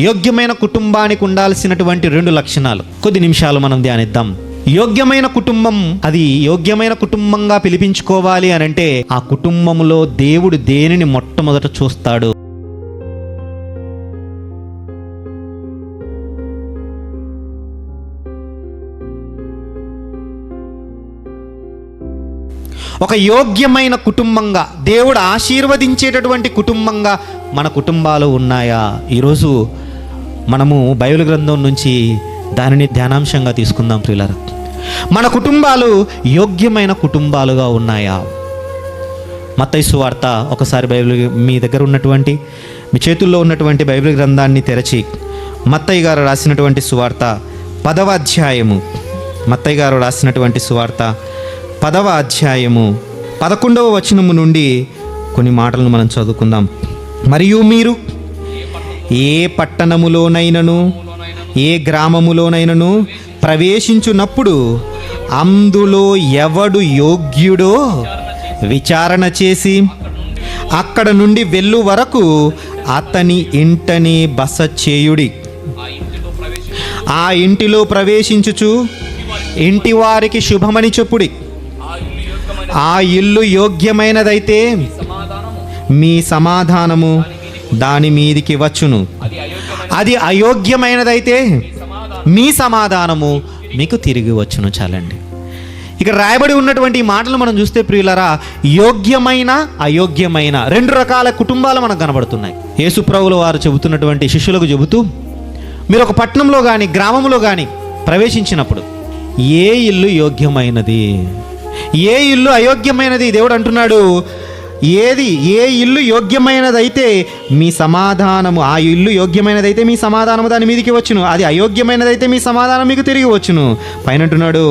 యోగ్యమైన కుటుంబానికి ఉండాల్సినటువంటి 2 లక్షణాలు కొద్ది నిమిషాలు మనం ధ్యానిద్దాం. యోగ్యమైన కుటుంబం, అది యోగ్యమైన కుటుంబంగా పిలిపించుకోవాలి అనంటే ఆ కుటుంబంలో దేవుడు దేనిని మొట్టమొదట చూస్తాడు? ఒక యోగ్యమైన కుటుంబంగా, దేవుడు ఆశీర్వదించేటటువంటి కుటుంబంగా మన కుటుంబాలు ఉన్నాయా? ఈరోజు మనము బైబిల్ గ్రంథం నుంచి దానిని ధ్యానాంశంగా తీసుకుందాం ప్రియులారా. మన కుటుంబాలు యోగ్యమైన కుటుంబాలుగా ఉన్నాయా? మత్తయి సువార్త, ఒకసారి బైబిల్ మీ దగ్గర ఉన్నటువంటి, మీ చేతుల్లో ఉన్నటువంటి బైబిల్ గ్రంథాన్ని తెరచి మత్తయి గారు రాసినటువంటి సువార్త 10వ అధ్యాయము, మత్తయి గారు రాసినటువంటి సువార్త 10వ అధ్యాయము 11వ వచనము నుండి కొన్ని మాటలను మనం చదువుకుందాం. మరియు మీరు ఏ పట్టణములోనైనను ఏ గ్రామములోనైనను ప్రవేశించున్నప్పుడు అందులో ఎవడు యోగ్యుడో విచారణ చేసి అక్కడ నుండి వెళ్ళు వరకు అతని ఇంటనే బస చేయుడి. ఆ ఇంటిలో ప్రవేశించుచు ఇంటి వారికి శుభమని చెప్పుడి. ఆ ఇల్లు యోగ్యమైనదైతే మీ సమాధానము దాని మీదికి వచ్చును. అది అయోగ్యమైనదైతే మీ సమాధానము మీకు తిరిగి వచ్చును. చాలండి. ఇక రాయబడి ఉన్నటువంటి ఈ మాటలు మనం చూస్తే ప్రియులరా, యోగ్యమైన అయోగ్యమైన 2 రకాల కుటుంబాలు మనకు కనబడుతున్నాయి. యేసుప్రభుల వారు చెబుతున్నటువంటి శిష్యులకు చెబుతూ, మీరు ఒక పట్టణంలో కానీ గ్రామంలో కానీ ప్రవేశించినప్పుడు ఏ ఇల్లు యోగ్యమైనది, ఏ ఇల్లు అయోగ్యమైనది? దేవుడు అంటున్నాడు, ఏ ఇల్లు యోగ్యమైనదైతే మీ సమాధానము, ఆ ఇల్లు యోగ్యమైనదైతే మీ సమాధానము దాని మీదకి వచ్చును. అది అయోగ్యమైనదైతే మీ సమాధానం మీకు తిరిగి వచ్చును. పైన అంటున్నాడు,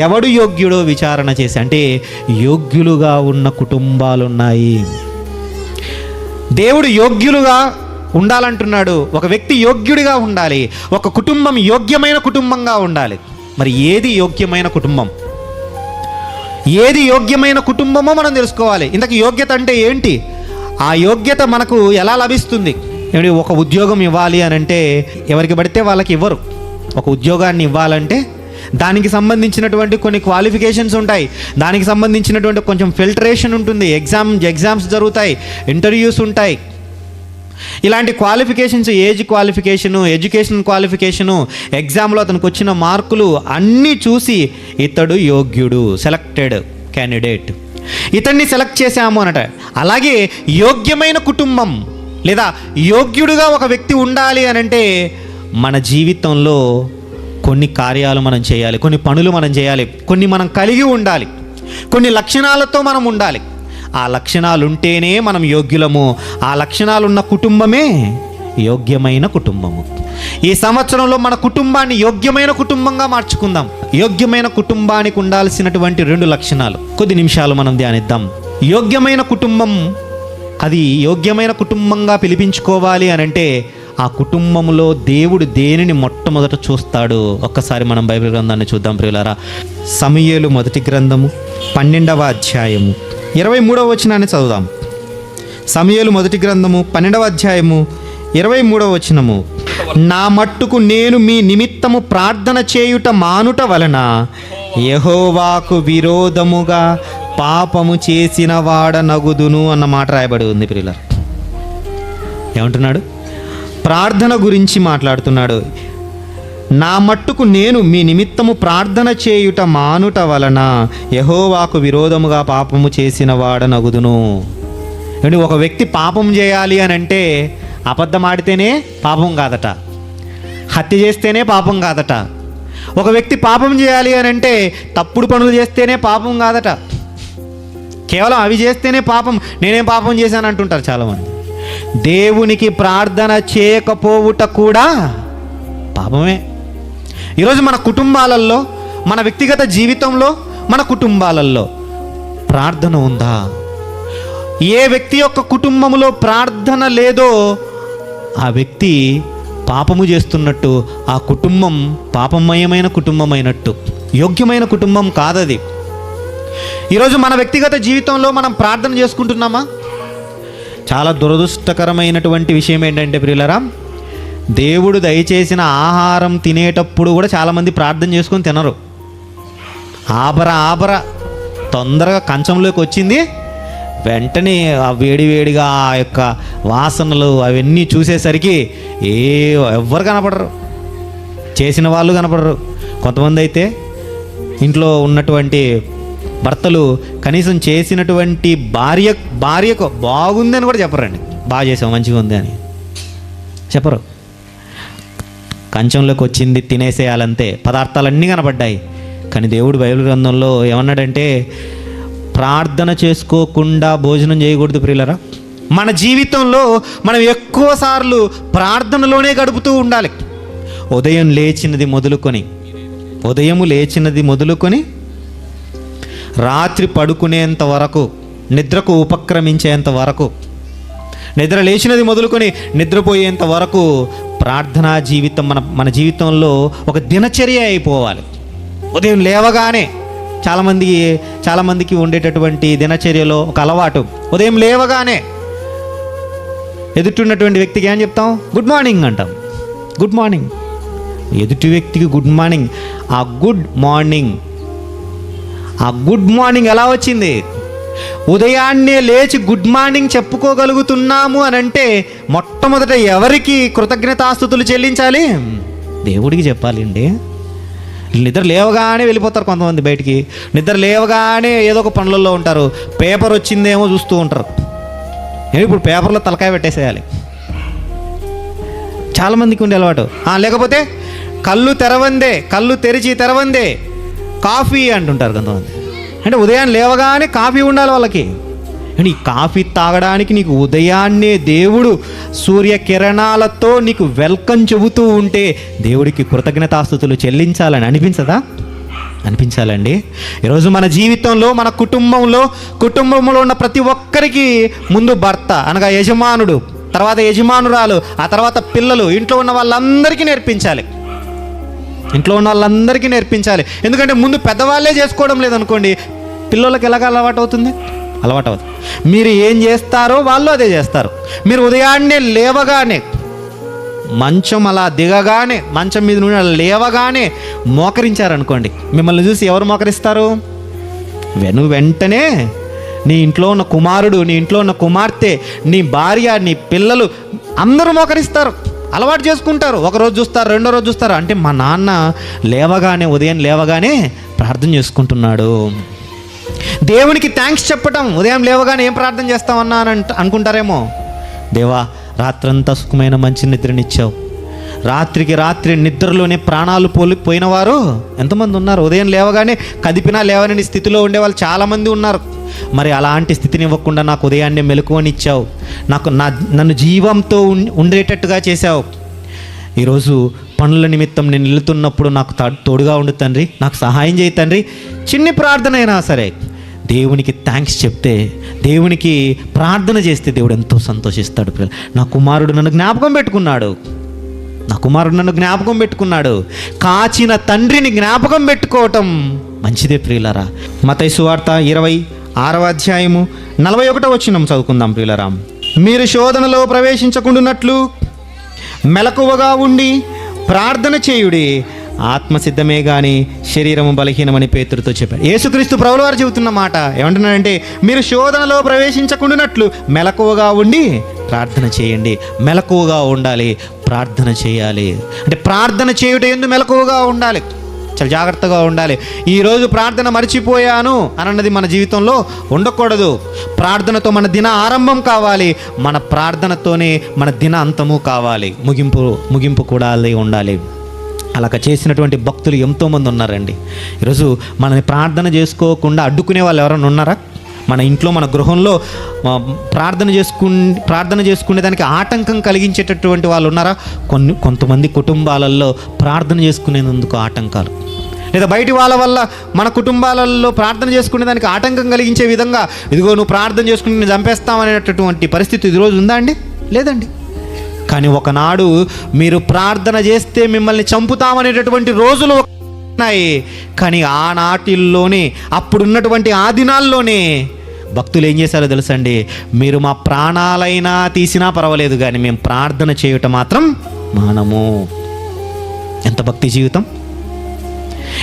ఎవడు యోగ్యుడో విచారణ చేసి. అంటే యోగ్యులుగా ఉన్న కుటుంబాలు ఉన్నాయి. దేవుడు యోగ్యులుగా ఉండాలంటున్నాడు. ఒక వ్యక్తి యోగ్యుడిగా ఉండాలి. ఒక కుటుంబం యోగ్యమైన కుటుంబంగా ఉండాలి. మరి ఏది యోగ్యమైన కుటుంబం? ఏది యోగ్యమైన కుటుంబమో మనం తెలుసుకోవాలి. ఇంతకు యోగ్యత అంటే ఏంటి? ఆ యోగ్యత మనకు ఎలా లభిస్తుంది? ఏమిటి, ఒక ఉద్యోగం ఇవ్వాలి అని అంటే ఎవరికి పడితే వాళ్ళకి ఇవ్వరు. ఒక ఉద్యోగాన్ని ఇవ్వాలంటే దానికి సంబంధించినటువంటి కొన్ని క్వాలిఫికేషన్స్ ఉంటాయి. దానికి సంబంధించినటువంటి కొంచెం ఫిల్టరేషన్ ఉంటుంది. ఎగ్జామ్స్ జరుగుతాయి, ఇంటర్వ్యూస్ ఉంటాయి. ఇలాంటి qualifications, age qualification, education qualification, ఎగ్జామ్లో అతనికి వచ్చిన మార్కులు అన్నీ చూసి ఇతడు యోగ్యుడు, సెలెక్టెడ్ క్యాండిడేట్, ఇతన్ని సెలెక్ట్ చేశాము అనట. అలాగే యోగ్యమైన కుటుంబం లేదా యోగ్యుడుగా ఒక వ్యక్తి ఉండాలి అనంటే మన జీవితంలో కొన్ని కార్యాలు మనం చేయాలి, కొన్ని పనులు మనం చేయాలి, కొన్ని మనం కలిగి ఉండాలి, కొన్ని లక్షణాలతో మనం ఉండాలి. ఆ లక్షణాలు ఉంటేనే మనం యోగ్యులము. ఆ లక్షణాలున్న కుటుంబమే యోగ్యమైన కుటుంబము. ఈ సంవత్సరంలో మన కుటుంబాన్ని యోగ్యమైన కుటుంబంగా మార్చుకుందాం. యోగ్యమైన కుటుంబానికి ఉండాల్సినటువంటి 2 లక్షణాలు కొద్ది నిమిషాలు మనం ధ్యానిద్దాం. యోగ్యమైన కుటుంబం, అది యోగ్యమైన కుటుంబంగా పిలిపించుకోవాలి అనంటే ఆ కుటుంబంలో దేవుడు దేనిని మొట్టమొదట చూస్తాడు? ఒక్కసారి మనం బైబిల్ గ్రంథాన్ని చూద్దాం ప్రియులారా. సమూయేలు మొదటి గ్రంథము 12వ అధ్యాయము 23వ వచనాన్ని చదువుదాం. సమూయేలు మొదటి గ్రంథము 12వ అధ్యాయము 23వ వచనము. నా మట్టుకు నేను మీ నిమిత్తము ప్రార్థన చేయుట మానుట వలన యెహోవాకు విరోధముగా పాపము చేసిన వాడనగుదును అన్న మాట రాయబడి ఉంది ప్రియులారా. ఏమంటున్నాడు? ప్రార్థన గురించి మాట్లాడుతున్నాడు. నా మట్టుకు నేను మీ నిమిత్తము ప్రార్థన చేయుట మానుట వలన యెహోవాకు విరోధముగా పాపము చేసిన వాడనగుదును. అంటే ఒక వ్యక్తి పాపం చేయాలి అని అంటే అబద్ధం ఆడితేనే పాపం కాదట, హత్య చేస్తేనే పాపం కాదట. ఒక వ్యక్తి పాపం చేయాలి అని అంటే తప్పుడు పనులు చేస్తేనే పాపం కాదట. కేవలం అవి చేస్తేనే పాపం, నేనేం పాపం చేశాను అంటుంటారు చాలామంది. దేవునికి ప్రార్థన చేయకపోవుట కూడా పాపమే. ఈరోజు మన కుటుంబాలలో, మన వ్యక్తిగత జీవితంలో, మన కుటుంబాలలో ప్రార్థన ఉందా? ఏ వ్యక్తి యొక్క కుటుంబంలో ప్రార్థన లేదో ఆ వ్యక్తి పాపము చేస్తున్నట్టు, ఆ కుటుంబం పాపమయమైన కుటుంబమైనట్టు, యోగ్యమైన కుటుంబం కాదది. ఈరోజు మన వ్యక్తిగత జీవితంలో మనం ప్రార్థన చేసుకుంటున్నామా? చాలా దురదృష్టకరమైనటువంటి విషయం ఏంటంటే ప్రియులరా, దేవుడు దయచేసిన ఆహారం తినేటప్పుడు కూడా చాలామంది ప్రార్థన చేసుకొని తినరు. ఆబర తొందరగా కంచంలోకి వచ్చింది, వెంటనే ఆ వేడివేడిగా ఆ యొక్క వాసనలు అవన్నీ చూసేసరికి ఎవ్వరు కనపడరు, చేసిన వాళ్ళు కనపడరు. కొంతమంది అయితే ఇంట్లో ఉన్నటువంటి భర్తలు కనీసం చేసినటువంటి భార్యకు బాగుంది అని కూడా చెప్పరండి. బాగా చేసావు, మంచిగా ఉంది అని చెప్పరు. కంచంలోకి వచ్చింది తినేసేయాలంతే, పదార్థాలన్నీ కనపడ్డాయి. కానీ దేవుడు బైబిల్ గ్రంథంలో ఏమన్నాడంటే, ప్రార్థన చేసుకోకుండా భోజనం చేయకూడదు ప్రియులరా. మన జీవితంలో మనం ఎక్కువ సార్లు ప్రార్థనలోనే గడుపుతూ ఉండాలి. ఉదయం లేచినది మొదలుకొని రాత్రి పడుకునేంత వరకు, నిద్రకు ఉపక్రమించేంత వరకు, నిద్ర లేచినది మొదలుకొని నిద్రపోయేంత వరకు ప్రార్థనా జీవితం మన జీవితంలో ఒక దినచర్య అయిపోవాలి. ఉదయం లేవగానే చాలామందికి ఉండేటటువంటి దినచర్యలో ఒక అలవాటు, ఉదయం లేవగానే ఎదుటిన్నటువంటి వ్యక్తికి ఏం చెప్తాం? గుడ్ మార్నింగ్ అంటాం. Good morning. ఎదుటి వ్యక్తికి గుడ్ మార్నింగ్. ఆ గుడ్ మార్నింగ్ ఎలా వచ్చింది? ఉదయాన్నే లేచి గుడ్ మార్నింగ్ చెప్పుకోగలుగుతున్నాము అని అంటే మొట్టమొదట ఎవరికి కృతజ్ఞతాస్తుతులు చెల్లించాలి? దేవుడికి చెప్పాలండి. నిద్ర లేవగానే వెళ్ళిపోతారు కొంతమంది బయటికి, నిద్ర లేవగానే ఏదో ఒక పనులలో ఉంటారు. పేపర్ వచ్చిందేమో చూస్తూ ఉంటారు. ఇప్పుడు పేపర్లో తలకాయ పెట్టేసేయాలి చాలామందికి ఉండే అలవాటు. లేకపోతే కళ్ళు తెరిచి తెరవందే కాఫీ అంటుంటారు కొంతమంది. అంటే ఉదయాన్నే లేవగానే కాఫీ ఉండాలి వాళ్ళకి. అంటే ఈ కాఫీ తాగడానికి నీకు ఉదయాన్నే దేవుడు సూర్యకిరణాలతో నీకు వెల్కమ్ చెబుతూ ఉంటే దేవుడికి కృతజ్ఞతాస్తుతులు చెల్లించాలని అనిపించాలండి. ఈరోజు మన జీవితంలో, మన కుటుంబంలో ఉన్న ప్రతి ఒక్కరికి ముందు భర్త అనగా యజమానుడు, తర్వాత యజమానురాలు, ఆ తర్వాత పిల్లలు, ఇంట్లో ఉన్న వాళ్ళందరికీ నేర్పించాలి. ఎందుకంటే ముందు పెద్దవాళ్ళే చేసుకోవడం లేదనుకోండి, పిల్లలకి ఎలాగ అలవాటు అవుతుంది? మీరు ఏం చేస్తారో వాళ్ళు అదే చేస్తారు. మీరు ఉదయాన్నే లేవగానే, మంచం అలా దిగగానే, మంచం మీద నుండి అలా లేవగానే మోకరించారనుకోండి, మిమ్మల్ని చూసి ఎవరు మోకరిస్తారు? వెంటనే నీ ఇంట్లో ఉన్న కుమారుడు, నీ ఇంట్లో ఉన్న కుమార్తె, నీ భార్య, నీ పిల్లలు అందరూ మోకరిస్తారు, అలవాటు చేసుకుంటారు. ఒకరోజు చూస్తారు, రెండో రోజు చూస్తారు. అంటే మా నాన్న ఉదయం లేవగానే ప్రార్థన చేసుకుంటున్నాడు. దేవునికి థ్యాంక్స్ చెప్పటం. ఉదయం లేవగానే ఏం ప్రార్థన చేస్తామన్నా అని అనుకుంటారేమో. దేవా, రాత్రంతా సుఖమైన మంచి నిద్రనిచ్చావు. రాత్రికి రాత్రి నిద్రలోనే ప్రాణాలు పోయిన వారు ఎంతమంది ఉన్నారు? ఉదయం లేవగానే కదిపినా లేవని స్థితిలో ఉండేవాళ్ళు చాలామంది ఉన్నారు. మరి అలాంటి స్థితిని ఇవ్వకుండా నాకు ఉదయాన్నే మెలకువనిచ్చావు, నన్ను జీవంతో ఉండేటట్టుగా చేశావు. ఈరోజు పనుల నిమిత్తం నేను వెళ్తున్నప్పుడు నాకు తోడుగా ఉండు తండ్రి, నాకు సహాయం చేయి తండ్రి. చిన్ని ప్రార్థన అయినా సరే దేవునికి థ్యాంక్స్ చెప్తే, దేవునికి ప్రార్థన చేస్తే దేవుడు ఎంతో సంతోషిస్తాడు. నా కుమారుడు నన్ను జ్ఞాపకం పెట్టుకున్నాడు. కాచిన తండ్రిని జ్ఞాపకం పెట్టుకోవటం మంచిదే ప్రియులారా. మత్తయి సువార్త 26వ అధ్యాయము 41వ వచనం చదువుకుందాం ప్రియులారా. మీరు శోధనలో ప్రవేశించకుండానట్లు మెలకువగా ఉండి ప్రార్థన చేయుడి, ఆత్మసిద్ధమే కానీ శరీరము బలహీనమని పేతురుతో చెప్పాడు. యేసుక్రీస్తు ప్రభువు వారు చెబుతున్న మాట ఏమంటున్నాడంటే, మీరు శోధనలో ప్రవేశించకుండానట్లు మెలకువగా ఉండి ప్రార్థన చేయండి. మెలకువగా ఉండాలి, ప్రార్థన చేయాలి. అంటే ప్రార్థన చేయుట యందు మెలకువగా ఉండాలి, చాలా జాగ్రత్తగా ఉండాలి. ఈరోజు ప్రార్థన మర్చిపోయాను అన్నది మన జీవితంలో ఉండకూడదు. ప్రార్థనతో మన దిన ఆరంభం కావాలి, మన ప్రార్థనతోనే మన దిన అంతము కావాలి, ముగింపు కూడా అదే ఉండాలి. అలాగ చేసినటువంటి భక్తులు ఎంతోమంది ఉన్నారండి. ఈరోజు మనని ప్రార్థన చేసుకోకుండా అడ్డుకునే వాళ్ళు ఎవరైనా ఉన్నారా? మన ఇంట్లో, మన గృహంలో ప్రార్థన చేసుకునేదానికి ఆటంకం కలిగించేటటువంటి వాళ్ళు ఉన్నారా? కొంతమంది కుటుంబాలలో ప్రార్థన చేసుకునేందుకు ఆటంకాలు, లేదా బయటి వాళ్ళ వల్ల మన కుటుంబాలలో ప్రార్థన చేసుకునేదానికి ఆటంకం కలిగించే విధంగా, ఇదిగో నువ్వు ప్రార్థన చేసుకుని నేను చంపేస్తామనేటటువంటి పరిస్థితి ఈరోజు ఉందా అండి? లేదండి. కానీ ఒకనాడు మీరు ప్రార్థన చేస్తే మిమ్మల్ని చంపుతామనేటటువంటి రోజులు ఉన్నాయి. కానీ ఆనాటిల్లోనే, అప్పుడున్నటువంటి ఆ దినాల్లోనే భక్తులు ఏం చేశారో తెలుసండి, మీరు మా ప్రాణాలైనా తీసినా పర్వాలేదు కానీ మేము ప్రార్థన చేయటం మాత్రం మానము. ఎంత భక్తి జీవితం,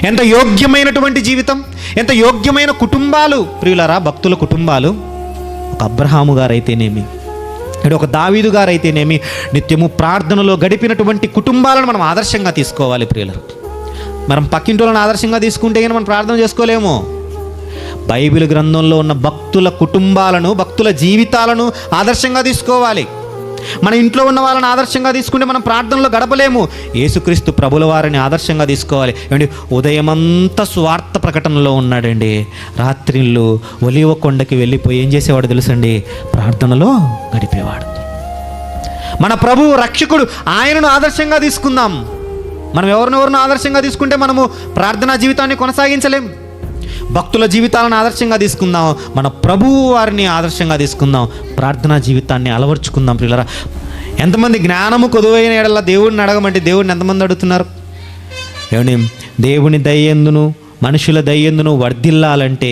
ఎంత యోగ్యమైనటువంటి జీవితం, ఎంత యోగ్యమైన కుటుంబాలు ప్రియులారా, భక్తుల కుటుంబాలు. ఒక అబ్రహాము గారైతేనేమి, ఒక దావీదు గారైతేనేమి, నిత్యము ప్రార్థనలో గడిపినటువంటి కుటుంబాలను మనం ఆదర్శంగా తీసుకోవాలి ప్రియులారా. మనం పక్కింటి వాళ్ళని ఆదర్శంగా తీసుకుంటే కానీ మనం ప్రార్థన చేసుకోలేము. బైబిల్ గ్రంథంలో ఉన్న భక్తుల కుటుంబాలను, భక్తుల జీవితాలను ఆదర్శంగా తీసుకోవాలి. మన ఇంట్లో ఉన్న వాళ్ళని ఆదర్శంగా తీసుకుంటే మనం ప్రార్థనలో గడపలేము. యేసుక్రీస్తు ప్రభుల వారిని ఆదర్శంగా తీసుకోవాలి. ఏమండి, ఉదయమంతా స్వార్థ ప్రకటనలో ఉన్నాడండి, రాత్రిళ్ళు ఒలీవ కొండకి వెళ్ళిపోయి ఏం చేసేవాడు తెలుసండి, ప్రార్థనలో గడిపేవాడు. మన ప్రభువు రక్షకుడు, ఆయనను ఆదర్శంగా తీసుకుందాం. మనం ఎవరినెవరిని ఆదర్శంగా తీసుకుంటే మనము ప్రార్థనా జీవితాన్ని కొనసాగించలేం. భక్తుల జీవితాలను ఆదర్శంగా తీసుకుందాం, మన ప్రభువు వారిని ఆదర్శంగా తీసుకుందాం, ప్రార్థనా జీవితాన్ని అలవర్చుకుందాం ప్రియులారా. ఎంతమంది జ్ఞానము కొదువైన ఎడల దేవుడిని అడగమంటే దేవుడిని ఎంతమంది అడుగుతున్నారు? ఏమండి, దేవుని దయ్యందును మనుషుల దయ్యందును వర్ధిల్లాలంటే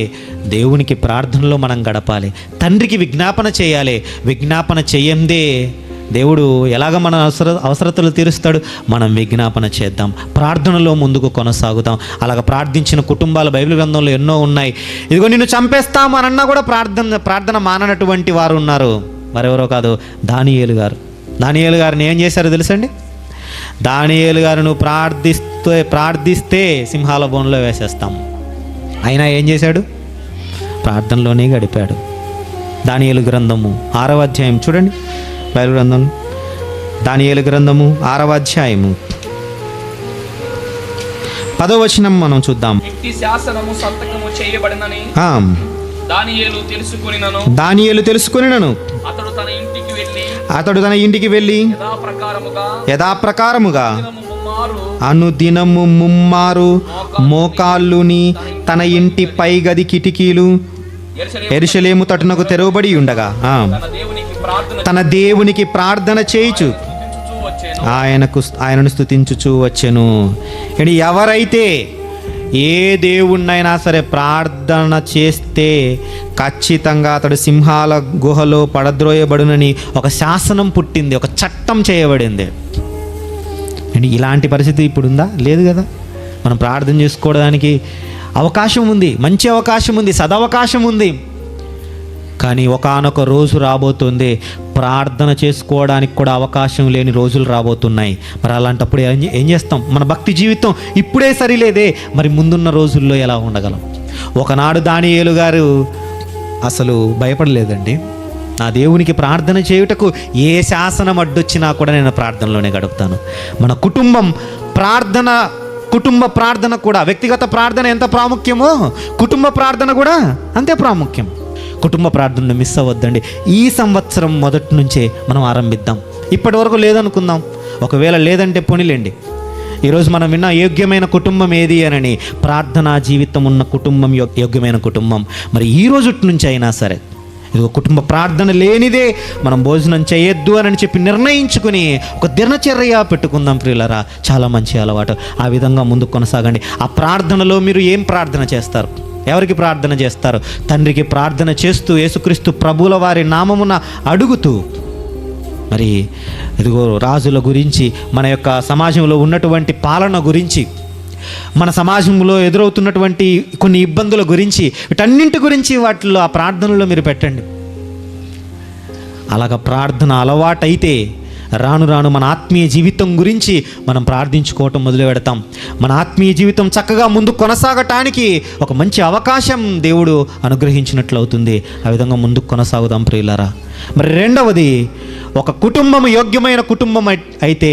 దేవునికి ప్రార్థనలో మనం గడపాలి, తండ్రికి విజ్ఞాపన చేయాలి. విజ్ఞాపన చేయందే దేవుడు ఎలాగ మన అవసరతలు తీరుస్తాడు? మనం విజ్ఞాపన చేద్దాం, ప్రార్థనలో ముందుకు కొనసాగుదాం. అలాగ ప్రార్థించిన కుటుంబాలు బైబిల్ గ్రంథంలో ఎన్నో ఉన్నాయి. ఇదిగో నిన్ను చంపేస్తాము అని అన్నా కూడా ప్రార్థన మాననటువంటి వారు ఉన్నారు. మరెవరో కాదు, దానియేలు గారు. దానియేలు గారిని ఏం చేశారో తెలుసండి? దానియేలు గారిను ప్రార్థిస్తే సింహాల బోన్లో వేసేస్తాం. అయినా ఏం చేశాడు? ప్రార్థనలోనే గడిపాడు. దానియేలు గ్రంథము 6వ అధ్యాయం చూడండి, బైబిల్ గ్రంథం దానియేలు గ్రంథము 6వ అధ్యాయము 10వ వచనం మనం చూద్దాం. ఇట్టి శాసనము సంతకము చేయబడినని దానియేలు తెలుసుకొనినను అతడు తన ఇంటికి వెళ్ళి యథాప్రకారముగా అనుదినము ముమ్మారు మోకాళ్ళుని తన ఇంటి పై గది కిటికీలు యెరూషలేము తట్టునకు తెరవబడి ఉండగా తన దేవునికి ప్రార్థన చేయుచు ఆయనను స్తుతించుచూ వచ్చెను. ఎవరైతే ఏ దేవుణ్ణైనా సరే ప్రార్థన చేస్తే ఖచ్చితంగా అతడు సింహాల గుహలో పడద్రోయబడునని ఒక శాసనం పుట్టింది, ఒక చట్టం చేయబడింది. ఇలాంటి పరిస్థితి ఇప్పుడు ఉందా? లేదు కదా. మనం ప్రార్థన చేసుకోవడానికి అవకాశం ఉంది, మంచి అవకాశం ఉంది, సదవకాశం ఉంది. కానీ ఒకానొక రోజు రాబోతుంది, ప్రార్థన చేసుకోవడానికి కూడా అవకాశం లేని రోజులు రాబోతున్నాయి. మరి అలాంటప్పుడు ఏం చేస్తాం? మన భక్తి జీవితం ఇప్పుడే సరిలేదే, మరి ముందున్న రోజుల్లో ఎలా ఉండగలం? ఒకనాడు దానియేలు గారు అసలు భయపడలేదండి. నా దేవునికి ప్రార్థన చేయుటకు ఏ శాసనం అడ్డొచ్చినా కూడా నేను ప్రార్థనలోనే గడుపుతాను. మన కుటుంబ ప్రార్థన కూడా, వ్యక్తిగత ప్రార్థన ఎంత ప్రాముఖ్యమో కుటుంబ ప్రార్థన కూడా అంతే ప్రాముఖ్యం. కుటుంబ ప్రార్థనను మిస్ అవ్వద్దండి. ఈ సంవత్సరం మొదటి నుంచే మనం ఆరంభిద్దాం. ఇప్పటి వరకు లేదనుకుందాం, ఒకవేళ లేదంటే పోనీలేండి. ఈరోజు మనం విన్న యోగ్యమైన కుటుంబం ఏది అని, ప్రార్థనా జీవితం ఉన్న కుటుంబం యోగ్యమైన కుటుంబం. మరి ఈ రోజు నుంచి అయినా సరే ఇదిగో కుటుంబ ప్రార్థన లేనిదే మనం భోజనం చేయొద్దు అని చెప్పి నిర్ణయించుకుని ఒక దినచర్య పెట్టుకుందాం ప్రియులారా. చాలా మంచి అలవాటు. ఆ విధంగా ముందుకు కొనసాగండి. ఆ ప్రార్థనలో మీరు ఏం ప్రార్థన చేస్తారు? ఎవరికి ప్రార్థన చేస్తారు? తండ్రికి ప్రార్థన చేస్తూ యేసుక్రీస్తు ప్రభుల వారి నామమున అడుగుతూ, మరి ఇదిగో రాజుల గురించి, మన యొక్క సమాజంలో ఉన్నటువంటి పాలన గురించి, మన సమాజంలో ఎదురవుతున్నటువంటి కొన్ని ఇబ్బందుల గురించి, వీటన్నింటి గురించి వాటిలో ఆ ప్రార్థనలో మీరు పెట్టండి. అలాగ ప్రార్థన అలవాటైతే రాను రాను మన ఆత్మీయ జీవితం గురించి మనం ప్రార్థించుకోవటం మొదలు పెడతాం. మన ఆత్మీయ జీవితం చక్కగా ముందు కొనసాగటానికి ఒక మంచి అవకాశం దేవుడు అనుగ్రహించినట్లు అవుతుంది. ఆ విధంగా ముందుకు కొనసాగుదాం ప్రియులారా. మరి రెండవది, ఒక కుటుంబము యోగ్యమైన కుటుంబం అయితే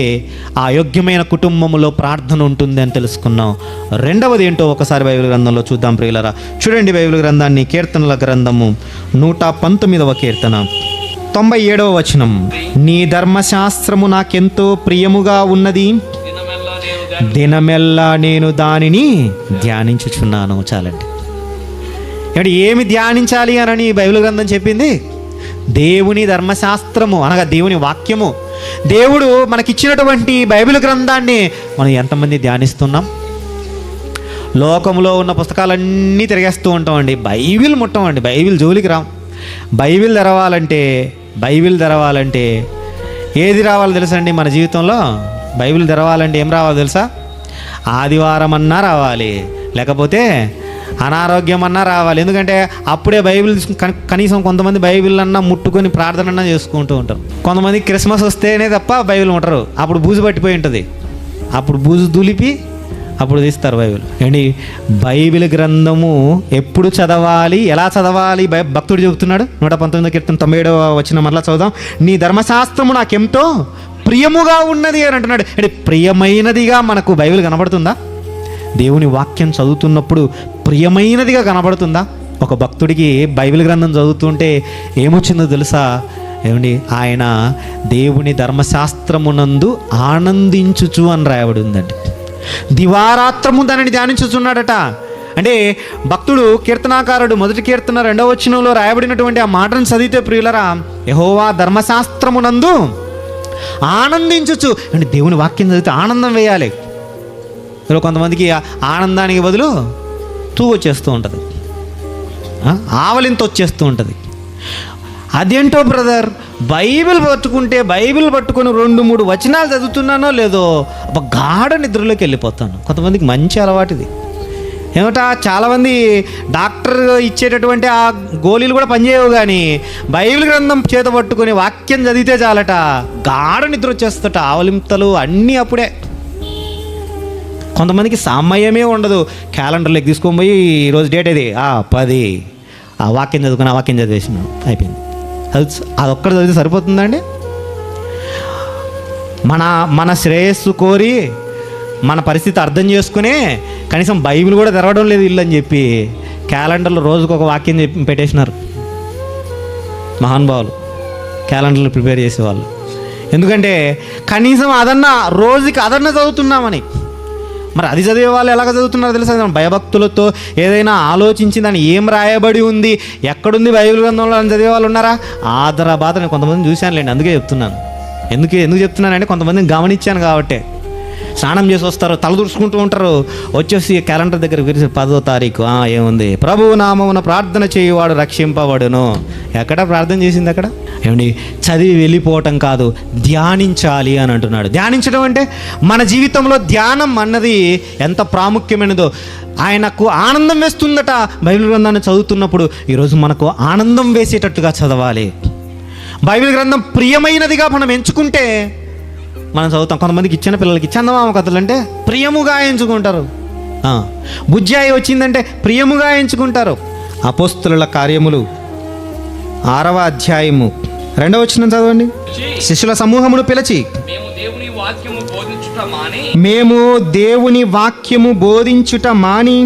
ఆ యోగ్యమైన కుటుంబములో ప్రార్థన ఉంటుంది అని తెలుసుకున్నాం. రెండవది ఏంటో ఒకసారి బైబిల్ గ్రంథంలో చూద్దాం ప్రియులారా. చూడండి బైబిల్ గ్రంథాన్ని, కీర్తనల గ్రంథము 119వ కీర్తన 97వ వచనం. నీ ధర్మశాస్త్రము నాకెంతో ప్రియముగా ఉన్నది, దినమెల్లా నేను దానిని ధ్యానించుచున్నాను. చాలండి. అంటే ఏమి ధ్యానించాలి అని బైబిల్ గ్రంథం చెప్పింది? దేవుని ధర్మశాస్త్రము అనగా దేవుని వాక్యము. దేవుడు మనకిచ్చినటువంటి బైబిల్ గ్రంథాన్ని మనం ఎంతమంది ధ్యానిస్తున్నాం? లోకంలో ఉన్న పుస్తకాలన్నీ తిరిగేస్తూ ఉంటామండి, బైబిల్ ముట్టమండి, బైబిల్ జోలికి రాం. బైబిల్ తెరవాలంటే ఏది రావాలో తెలుసా అండి? మన జీవితంలో బైబిల్ తెరవాలంటే ఏం రావాలో తెలుసా? ఆదివారం అన్నా రావాలి, లేకపోతే అనారోగ్యం అన్నా రావాలి. ఎందుకంటే అప్పుడే బైబిల్ కనీసం కొంతమంది బైబిల్ అన్నా ముట్టుకొని ప్రార్థన అన్నా చేసుకుంటూ ఉంటారు. కొంతమంది క్రిస్మస్ వస్తేనే తప్ప బైబిల్ ఉంటారు. అప్పుడు బూజు పట్టిపోయి ఉంటుంది, అప్పుడు బూజు దులిపి అప్పుడు తీస్తారు బైబిల్. ఏంటి బైబిల్ గ్రంథము ఎప్పుడు చదవాలి, ఎలా చదవాలి? భక్తుడు చెబుతున్నాడు 119 కీర్తన 97వ వచనం మరలా చదువుదాం. నీ ధర్మశాస్త్రము నాకెంతో ప్రియముగా ఉన్నది అని అంటున్నాడు. అంటే ప్రియమైనదిగా మనకు బైబిల్ కనబడుతుందా? దేవుని వాక్యం చదువుతున్నప్పుడు ప్రియమైనదిగా కనబడుతుందా? ఒక భక్తుడికి బైబిల్ గ్రంథం చదువుతుంటే ఏమొచ్చిందో తెలుసా? ఏమండి, ఆయన దేవుని ధర్మశాస్త్రమునందు ఆనందించుచు అని రాయబడి ఉందండి. దివారాత్రము దానిని ధ్యానించుచున్నాడట. అంటే భక్తుడు కీర్తనాకారుడు 1వ కీర్తన 2వ వచనంలో రాయబడినటువంటి ఆ మాటను చదివితే ప్రియులరా, యెహోవా ధర్మశాస్త్రమునందు ఆనందించుచు. అంటే దేవుని వాక్యం చదివితే ఆనందం వేయాలి. కొంతమందికి ఆనందానికి బదులు తూ వచ్చేస్తూ ఉంటుంది, ఆవలింత వచ్చేస్తూ ఉంటుంది. అదేంటో బ్రదర్, బైబిల్ పట్టుకొని 2-3 వచనాలు చదువుతున్నానో లేదో ఒక గాఢ నిద్రలోకి వెళ్ళిపోతాను. కొంతమందికి మంచి అలవాటుది. ఏమిటా, చాలామంది డాక్టర్ ఇచ్చేటటువంటి ఆ గోళీలు కూడా పనిచేయవు, కానీ బైబిల్ గ్రంథం చేత పట్టుకొని వాక్యం చదివితే చాలట గాఢ నిద్ర వచ్చేస్తట, ఆవలింతలు అన్నీ అప్పుడే. కొంతమందికి సమయమే ఉండదు. క్యాలెండర్లోకి తీసుకొని పోయి ఈరోజు డేట్ ఇది 10 ఆ వాక్యం చదివేసినాం, అయిపోయింది. అదొక్కటి చదివితే సరిపోతుందండి? మన శ్రేయస్సు కోరి మన పరిస్థితి అర్థం చేసుకునే కనీసం బైబిల్ కూడా తెరవడం లేదు ఇల్లు అని చెప్పి క్యాలెండర్లో రోజుకొక వాక్యం పెట్టేసినారు మహానుభావులు, క్యాలెండర్లు ప్రిపేర్ చేసేవాళ్ళు. ఎందుకంటే కనీసం రోజుకి అదన్నా చదువుతున్నామని. మరి అది చదివే వాళ్ళు ఎలాగ చదువుతున్నారో తెలుసా? భయభక్తులతో ఏదైనా ఆలోచించి దాన్ని ఏం రాయబడి ఉంది, ఎక్కడుంది బైబిల్ గ్రంథంలో అని చదివే వాళ్ళు ఉన్నారా? ఆదరాబాద్ నేను కొంతమందిని చూశానులేండి, అందుకే చెప్తున్నాను. ఎందుకు చెప్తున్నానంటే కొంతమందిని గమనించాను కాబట్టి. స్నానం చేసి వస్తారు, తల దుడుచుకుంటూ ఉంటారు, వచ్చేసి క్యాలెండర్ దగ్గర విరిసి 10వ తారీఖు ఏముంది, ప్రభువు నామమున ప్రార్థన చేయువాడు రక్షింపబడును. ఎక్కడ ప్రార్థన చేసింది అక్కడ? ఏమండి, చదివి వెళ్ళిపోవటం కాదు, ధ్యానించాలి అని అంటున్నాడు. ధ్యానించడం అంటే మన జీవితంలో ధ్యానం అన్నది ఎంత ప్రాముఖ్యమైనదో. ఆయనకు ఆనందం వేస్తుందట బైబిల్ గ్రంథాన్ని చదువుతున్నప్పుడు. ఈరోజు మనకు ఆనందం వేసేటట్టుగా చదవాలి. బైబిల్ గ్రంథం ప్రియమైనదిగా మనం ఎంచుకుంటే మనం చదువుతాం. కొంతమందికి ఇచ్చిన పిల్లలకి చందమామ కథలు అంటే ప్రియముగా ఎంచుకుంటారు. బుజ్జాయి వచ్చిందంటే ప్రియముగా ఎంచుకుంటారు. అపోస్తలుల కార్యములు 6వ అధ్యాయము 2వ వచనం చదవండి. శిష్యుల సమూహమును పిలిచి, మేము దేవుని వాక్యము బోధించుట మాని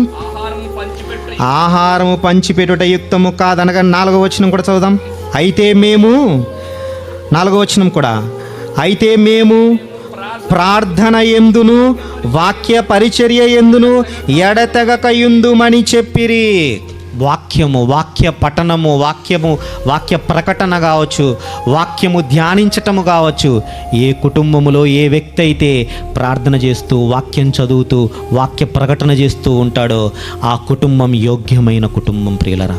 ఆహారము పంచిపెట్టుట యుక్తము కాదనగా 4వ వచనం కూడా చదువుదాం. అయితే మేము 4వ వచనం కూడా, అయితే మేము ప్రార్థన ఎందును వాక్య పరిచర్య ఎందును ఎడతెగకయుందుమని చెప్పిరి. వాక్య పఠనము, వాక్య ప్రకటన కావచ్చు, వాక్యము ధ్యానించటము కావచ్చు. ఏ కుటుంబములో ఏ వ్యక్తి అయితే ప్రార్థన చేస్తూ వాక్యం చదువుతూ వాక్య ప్రకటన చేస్తూ ఉంటాడో ఆ కుటుంబం యోగ్యమైన కుటుంబం ప్రియులరా.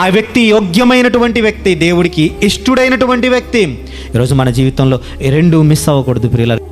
ఆ వ్యక్తి యోగ్యమైనటువంటి వ్యక్తి, దేవుడికి ఇష్టుడైనటువంటి వ్యక్తి. ఈరోజు మన జీవితంలో 2 మిస్ అవ్వకూడదు ప్రియులరా.